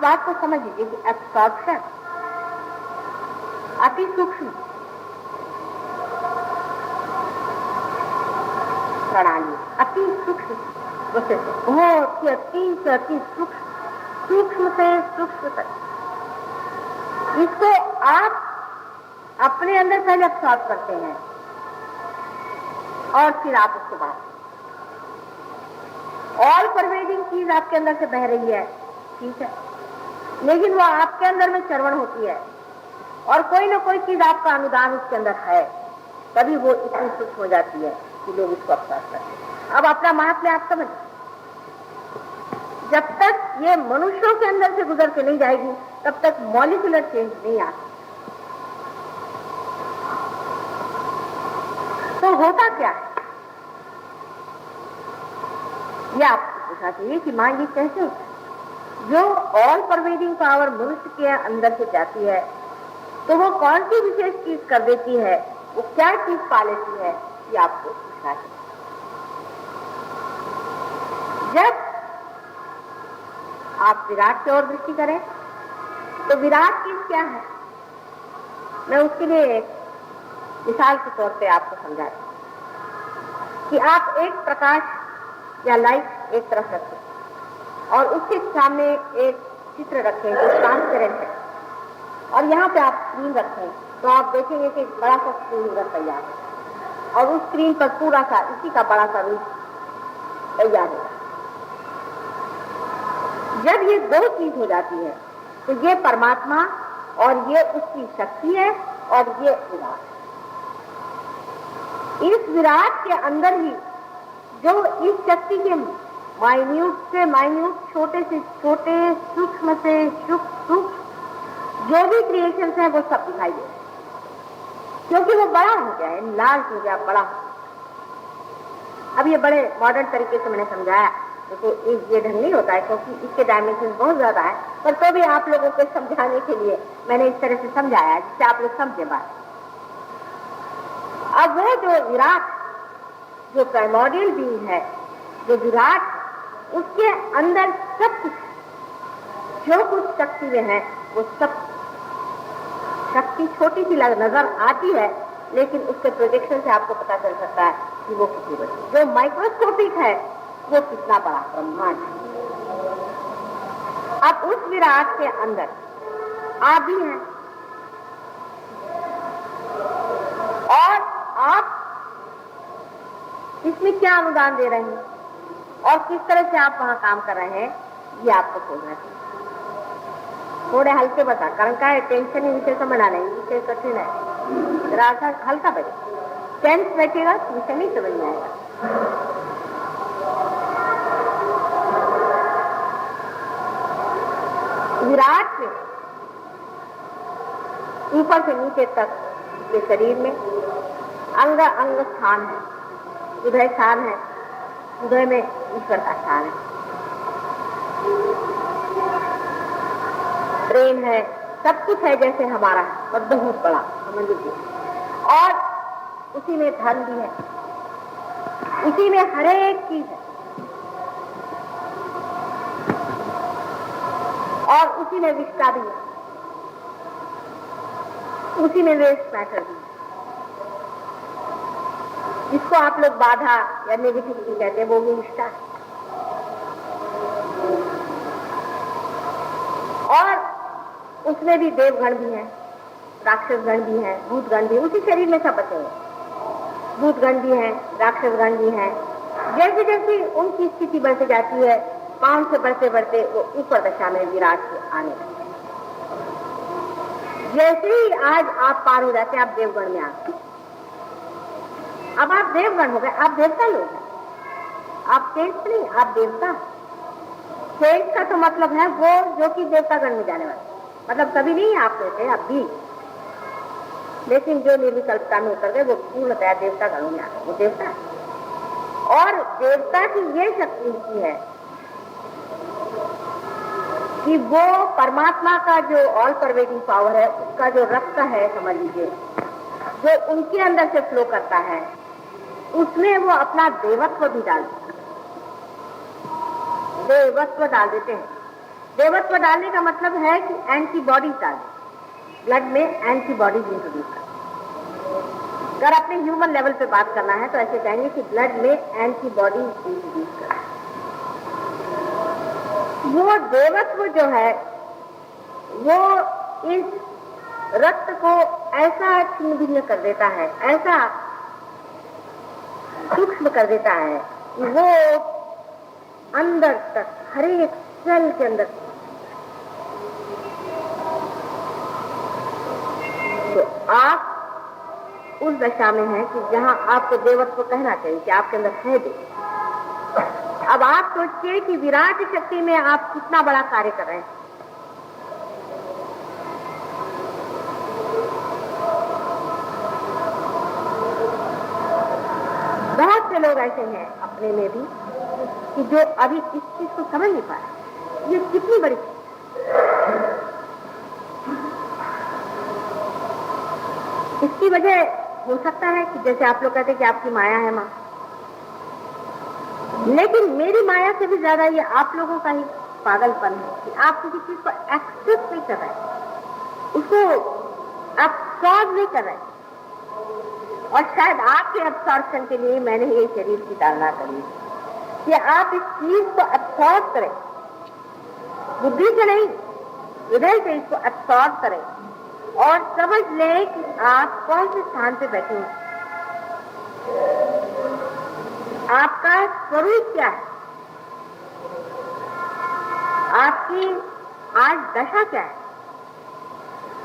बात को समझ लीजिए कि एब्सॉर्प्शन अति सूक्ष्म प्रणाली, अति सूक्ष्म प्रोसेस, बहुत ही अति सूक्ष्म से सूक्ष्म तक इसको आप अपने अंदर पहले एब्सॉर्ब करते हैं और फिर आप उसको बाहर। ऑल परवेडिंग चीज आपके अंदर से बह रही है, ठीक है, लेकिन वो आपके अंदर में चरवण होती है और कोई ना कोई चीज आपका अनुदान उसके अंदर है, तभी वो इतनी सूक्ष्म हो जाती है कि लोग इसको एब्सॉर्ब करते हैं। अब अपना महात्म्य आप समझ, जब तक ये मनुष्यों के अंदर से गुजर के नहीं जाएगी तब तक मॉलिक्यूलर चेंज नहीं आता। तो होता क्या है ये आपको पूछना चाहिए कि मां ये कैसे होता है। जो ऑल परवेडिंग पावर मनुष्य के अंदर से जाती है तो वो कौन सी विशेष चीज कर देती है, वो क्या चीज पा लेती है, ये आपको पूछना चाहिए। जब आप विराट की ओर दृष्टि करें तो विराट चीज क्या है, मैं उसके लिए एक मिसाल के तौर पे आपको समझाती कि आप एक प्रकाश या लाइट एक तरफ रखें और उसके सामने एक चित्र रखें जो ट्रांसपेरेंट है और यहाँ पे आप स्क्रीन रखें तो आप देखेंगे कि एक बड़ा सा स्क्रीन उधर तैयार है और उस स्क्रीन पर पूरा सा इसी का बड़ा सा रूप तैयार है। जब ये दो चीज हो जाती है तो ये परमात्मा और ये उसकी शक्ति है और ये विराट। इस विराट के अंदर ही जो इस शक्ति के माइन्यूट से माइन्यूट, छोटे से छोटे, सूक्ष्म से सूक्ष्म जो भी क्रिएशंस है वो सब दिखाई दे, क्योंकि वो बड़ा हो गया है, लार्ज हो गया, बड़ा। अब ये बड़े मॉडर्न तरीके से मैंने समझाया, तो ये ढंग नहीं होता है क्योंकि इसके डायमेंशन बहुत ज्यादा है, पर तो भी आप लोगों को समझाने के लिए मैंने इस तरह से समझाया जिससे आप लोग समझे बात। अब वो जो विराट, जो प्राइमोर्डियल बीइंग है, जो विराट, उसके अंदर सब कुछ, जो कुछ शक्ति में है वो सब शक्ति छोटी सी नजर आती है, लेकिन उसके प्रोजेक्शन से आपको पता चल सकता है कि वो कितनी बड़ी। जो माइक्रोस्कोपिक है वो कितना बड़ा ब्रह्मांड है। अब उस विराट के अंदर आप भी हैं और आप इसमें क्या अनुदान दे रहे हैं और किस तरह से आप वहां काम कर रहे हैं, ये आपको सोचना चाहिए। थोड़े हल्के बता, कारण का है टेंशन ही विषय समझ आना है, विषय कठिन है, जरा हल्का बैठे, टेंस बैठेगा तो विषय नहीं समझ में आएगा। विराट में ऊपर से नीचे तक के शरीर में अंग अंग स्थान है, हृदय स्थान है, हृदय में ईश्वर का स्थान है, ब्रेन है, सब कुछ है जैसे हमारा है और बहुत बड़ा, समझ लीजिए। और उसी में धन भी है, उसी में हर एक चीज है और उसी में विष्टा भी है, उसी में वेस्ट मैटर भी है, जिसको आप लोग बाधा या नेगेटिविटी कहते हैं, वो भी विष्टा है। और उसमें भी देवगण भी है, राक्षसगण भी है, भूतगण भी, उसी शरीर में सब बचे हैं। भूतगण भी है, राक्षसगण भी है। जैसे जैसे उनकी स्थिति बढ़ती जाती है, पांव से बढ़ते बढ़ते वो ऊपर दशा में विराट से आने लगते हैं। जैसे ही आज आप पार हो जाते हैं, आप देवगण में आते हैं। अब आप देवगण हो गए, आप देवता लोग हैं, आप सेंट नहीं, आप देवता। सेंट का तो मतलब है वो जो कि देवतागण में जाने वाले, मतलब कभी नहीं आप कहते अब भी, लेकिन जो निर्विकल्पता में उतर गए वो पूर्णतया देवता गणों में आ गए, वो देवता है। और देवता की ये शक्ति होती है कि वो परमात्मा का जो ऑल परवेडिंग पावर है, उसका जो रक्त है, समझ लीजिए, जो उनके अंदर से फ्लो करता है, उसमें वो अपना देवत्व भी डाल देते हैं, देवत्व डाल देते हैं। देवत्व डालने का मतलब है कि एंटीबॉडीज डालें, ब्लड में एंटीबॉडीज इंट्रोड्यूस करें। अगर अपने ह्यूमन लेवल पे बात करना है तो ऐसे कहेंगे कि ब्लड में एंटीबॉडीज इंट्रोड्यूस करें। वो देवत्व जो है वो इस रक्त को ऐसा छिन्न भिन्न कर देता है, ऐसा सूक्ष्म कर देता है कि वो अंदर तक, हर एक सेल के अंदर। तो आप उस दशा में हैं कि जहां आपको देवत्व कहना चाहिए कि आपके अंदर है देव। अब आप सोचिए कि विराट शक्ति में आप कितना बड़ा कार्य कर रहे हैं। बहुत से लोग ऐसे हैं अपने में भी कि जो अभी इस चीज को समझ नहीं पा रहे। ये कितनी बड़ी चीज। इसकी वजह हो सकता है कि जैसे आप लोग कहते हैं कि आपकी माया है मां, लेकिन मेरी माया से भी ज्यादा ये आप लोगों का ही पागलपन है कि आप किसी चीज को एक्सेप्ट नहीं कर रहे, उसको अब्सॉर्ब नहीं कर रहे। और शायद आपके अब्सॉर्प्शन के लिए मैंने ये शरीर की धारणा करी कि आप इस चीज को अब्सॉर्ब करें, बुद्धि से नहीं, हृदय से इसको अब्सॉर्ब करें और समझ लें कि आप कौन से स्थान पे बैठे हैं, आपका स्वरूप क्या है, आपकी आज दशा क्या है।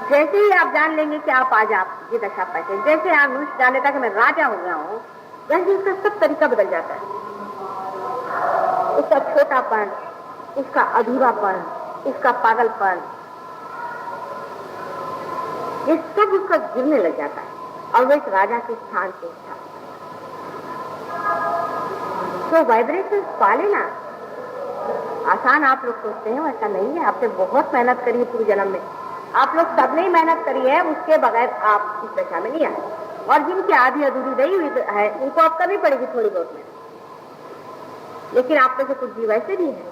जैसे ही आप जान लेंगे कि आप आज आप ये दशा बैठे, जैसे आप मनुष्य जान लेता कि मैं राजा हो गया हूं, वैसे उसका सब तरीका बदल जाता है। उसका छोटापन, उसका अधूरापन, उसका पागलपन, ये सब उसका गिरने लग जाता है और वो एक राजा के स्थान पे था। तो वाइब्रेशन पा लेना आसान आप लोग सोचते हैं, वैसा नहीं है। आपने बहुत मेहनत करी है पूरे जन्म में, आप लोग सबने ही मेहनत करी है, उसके बगैर आप इस दशा में नहीं आए। और जिनकी आधी अधूरी रही हुई है उनको अब करनी पड़ेगी थोड़ी बहुत मेहनत। लेकिन आप में से कुछ भी वैसे भी है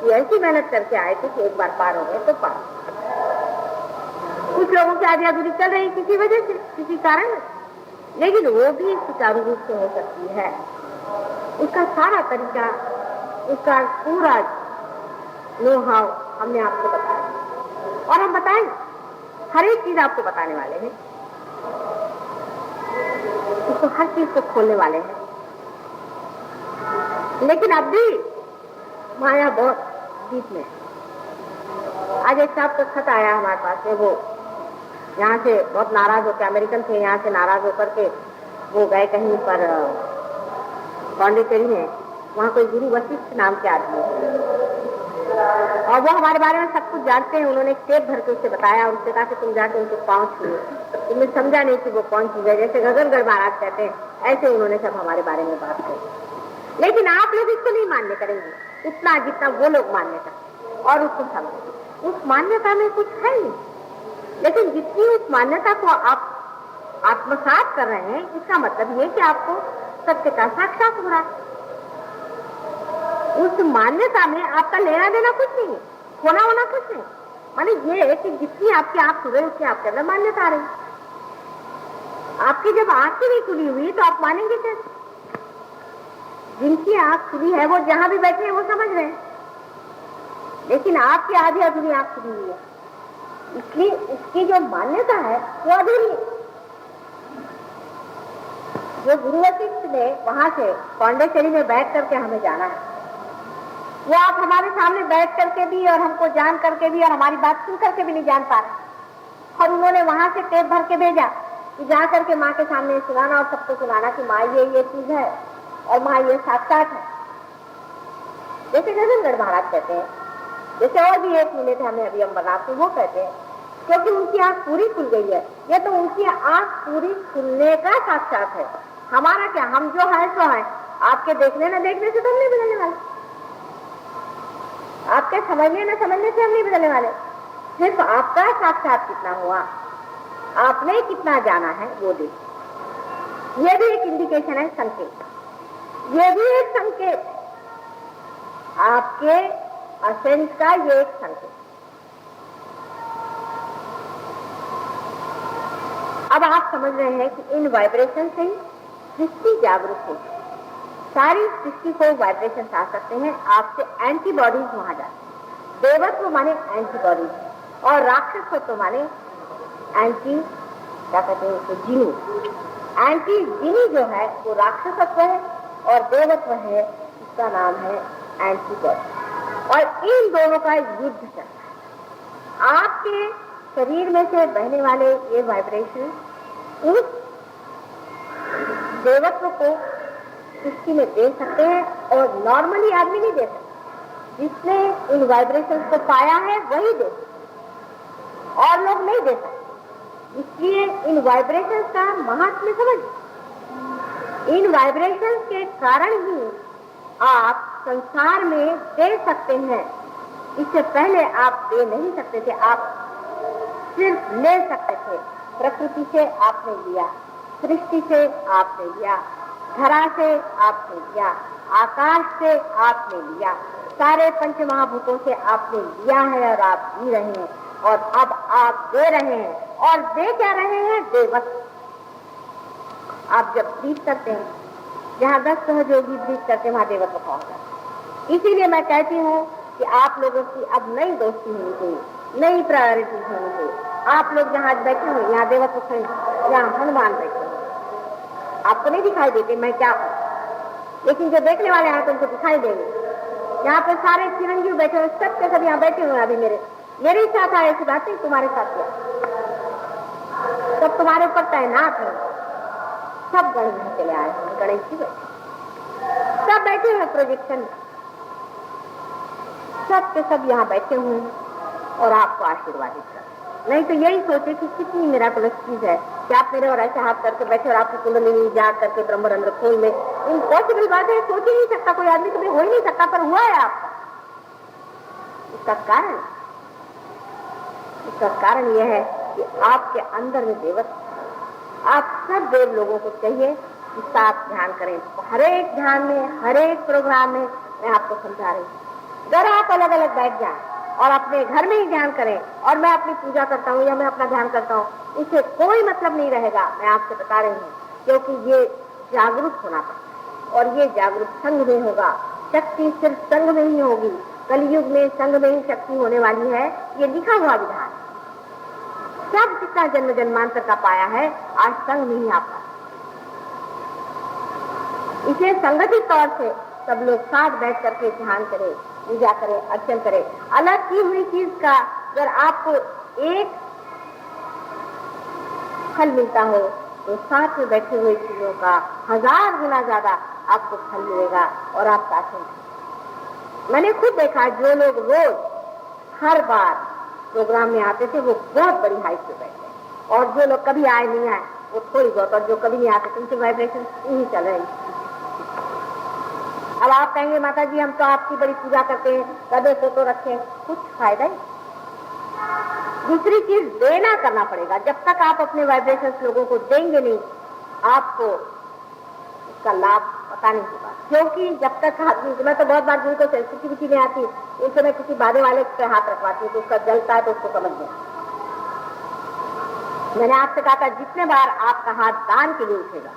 कि ऐसी मेहनत करके आए थे कि एक बार पार हो गए तो पार। कुछ लोगों की आधी अधूरी चल रही किसी वजह से, किसी कारण, लेकिन वो भी सुचारू रूप से हो सकती है। उसका सारा तरीका, उसका पूरा नो हाउ हमने आपको बताया और हम बताएं, हर एक चीज आपको बताने वाले हैं, उसको हर चीज को खोलने वाले हैं। लेकिन अब भी माया बहुत डीप में। आज एक साहब का खत आया हमारे पास में, वो यहाँ से बहुत नाराज होकर, अमेरिकन थे, यहाँ से नाराज होकर के वो गए कहीं पर पौंडीचेरी में, वहाँ कोई गुरु वशिष्ठ नाम के आदमी और वो हमारे बारे में सब कुछ जानते हैं। उन्होंने एक टेप भर के उससे बताया और उससे कहा कि तुम जाके उनके पाँव छुए। तुमने समझा नहीं कि वो कौन चीज है, जैसे गगनगढ़ महाराज कहते हैं, ऐसे उन्होंने सब हमारे बारे में बात कही। लेकिन आप लोग इसको नहीं मान्य करेंगे उतना जितना वो लोग मान्यता और उसको समझेंगे। उस मान्यता में कुछ है नहीं, लेकिन जितनी उस मान्यता को आप आत्मसात कर रहे हैं, इसका मतलब ये कि आपको सत्य का साक्षात हो रहा है। उस मान्यता में आपका लेना देना कुछ नहीं, होना होना कुछ नहीं। माने ये है कि जितनी आपकी आंख खुले उतनी आपके अंदर मान्यता आ रही। आपकी जब आंख ही नहीं खुली हुई तो आप मानेंगे कैसे? जिनकी आंख खुली है वो जहां भी बैठे हैं वो समझ रहे हैं, लेकिन आपकी आधी अधूरी आंख खुली हुई है, इसलिए उसकी जो मान्यता है वो अधूरी है। जो गुरु वशिष्ठ ने वहां से पौंडीचेरी में बैठ करके हमें जाना है, वो आप हमारे सामने बैठ करके भी और हमको जान करके भी और हमारी बात सुन करके भी नहीं जान पा रहे। और उन्होंने वहां से टेप भर के भेजा कि जा करके माँ के सामने सुनाना और सबको सुनाना कि माँ ये चीज है और माँ ये साक्षात है। जैसे गगनगढ़ महाराज कहते हैं, जैसे और भी एक मिले थे हमें अभी हम बनाते, वो कहते हैं क्योंकि उनकी आंख पूरी खुल गई है। ये तो उनकी आंख पूरी खुलने का साक्षात है। हमारा क्या, हम जो है सो है। आपके देखने न देखने से तो हम नहीं बदलने वाले, आपके समझने न समझने से हम नहीं बदलने वाले। सिर्फ आपका साक्षात कितना हुआ, आपने कितना जाना है वो देखिए। ये भी एक इंडिकेशन है, संकेत। ये भी एक संकेत आपके असेंस का ये एक संकेत। अब आप समझ रहे हैं कि इन वाइब्रेशन से ही सृष्टि जागरूक होगी। सारी सृष्टि को वाइब्रेशन आ सकते हैं, आपसे एंटीबॉडीज वहां जाते हैं। देवत्व माने एंटीबॉडीज और राक्षसत्व माने एंटी, क्या कहते हैं उसको, जीनी। एंटी जीनी जो है वो राक्षसत्व है और देवत्व है, उसका नाम है एंटीबॉडी। और इन दोनों का युद्ध चलता है। आपके शरीर में से बहने वाले ये वाइब्रेशन उस देवत्व को सृष्टि में दे सकते हैं और नॉर्मली आदमी नहीं दे सकता। जिसने इन वाइब्रेशंस को पाया है वही दे सकता, और लोग नहीं दे सकते। इसलिए इन वाइब्रेशंस का महात्म्य समझ। इन वाइब्रेशंस के कारण ही आप संसार में दे सकते हैं। इससे पहले आप दे नहीं सकते थे, आप सिर्फ ले सकते थे। प्रकृति से आपने लिया, सृष्टि से आपने लिया, धरा से आपने लिया, आकाश से आपने लिया, सारे पंच महाभूतों से आपने लिया है और आप जी रहे हैं। और अब आप दे रहे हैं, और दे क्या रहे हैं? देवत्व। आप जब ब्रीथ करते हैं, जहाँ 10 सहयोगी ब्रीथ करते हैं वहां देवत्व का होता है। इसीलिए मैं कहती हूँ कि आप लोगों की अब नई दोस्ती होनी चाहिए, नई प्रायोरिटी होनी चाहिए। आप लोग जहाँ बैठे हुए, यहाँ देवत्व खड़े, यहाँ हनुमान बैठे हुए, आपको नहीं दिखाई देते मैं क्या हूँ, लेकिन जो देखने वाले हैं तो उनको दिखाई देंगे। यहाँ पे सारे चिरंजीव बैठे हुए, सब के सब यहाँ बैठे हुए हैं। अभी मेरे साथ आए, ऐसी बात नहीं तुम्हारे साथ किया, सब तुम्हारे ऊपर तैनात है। सब गणेश चले आए हैं, गणेश जी बैठे, सब बैठे हुए प्रोजेक्शन, सब के सब यहाँ बैठे हुए हैं और आपको आशीर्वादित कर। नहीं तो यही सोचे कि कितनी मिराकुलस चीज है कि आप मेरे और ऐसे हाथ करके बैठे और आपकी कुंडलिनी जाग करके ब्रह्मरंध्र खोल में। इम्पॉसिबल बात है, सोच ही नहीं सकता कोई आदमी, कभी हो ही नहीं सकता, पर हुआ है आपका। इसका कारण यह है कि आपके अंदर में देवत्व। आप सब देव लोगों को चाहिए कि आप ध्यान करें। हर एक ध्यान में, हर एक प्रोग्राम में मैं आपको समझा रही हूँ। अगर आप अलग अलग बैठ जाएं और अपने घर में ही ध्यान करें, और मैं अपनी पूजा करता हूँ या मैं अपना ध्यान करता हूँ, इससे कोई मतलब नहीं रहेगा। मैं आपसे बता रही हूँ, क्योंकि ये जागरूक होना पड़ता है और ये जागरूक संघ में होगा। शक्ति सिर्फ संघ में ही होगी। कलयुग में संघ में ही शक्ति होने वाली है, ये लिखा हुआ विधान। सब जितना जन्म जन्मांतर का पाया है, आज संघ में ही आपका। इसे संगठित तौर से सब लोग साथ बैठ करके ध्यान करें, पूजा करें, अर्चन करें। अलग की हुई चीज का अगर आपको एक फल मिलता हो, तो साथ में बैठे हुए चीजों का 1000 गुना ज्यादा आपको फल मिलेगा और आप साथ में। मैंने खुद देखा, जो लोग रोज हर बार प्रोग्राम में आते थे वो बहुत बड़ी हाइट पे बैठे, और जो लोग कभी आए नहीं आए वो थोड़ी बहुत, और जो कभी नहीं आते उनके वाइब्रेशन यही चल रहे हैं। अब आप कहेंगे माता जी हम तो आपकी बड़ी पूजा करते हैं, कदे फोटो रखें, कुछ फायदा ही। दूसरी चीज देना करना पड़ेगा। जब तक आप अपने वाइब्रेशंस लोगों को देंगे नहीं, आपको इसका लाभ पता नहीं होगा। क्योंकि जब तक आदमी, मैं तो बहुत बार जिनको सेंसिटिविटी नहीं आती, उनसे मैं किसी बाधे वाले पे हाथ रखवाती हूँ तो उसका जलता है तो उसको समझ गया। मैंने आपसे कहा था जितने बार आपका हाथ दान के लिए उठेगा,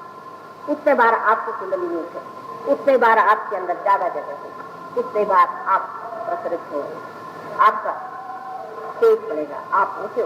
उतने बार आपको कुंडली में उठेगा, उतने बार आपके अंदर ज्यादा जगह होगी, उतने बार आप प्रसरित होंगे, आपका तेज पड़ेगा, आप ऊंचे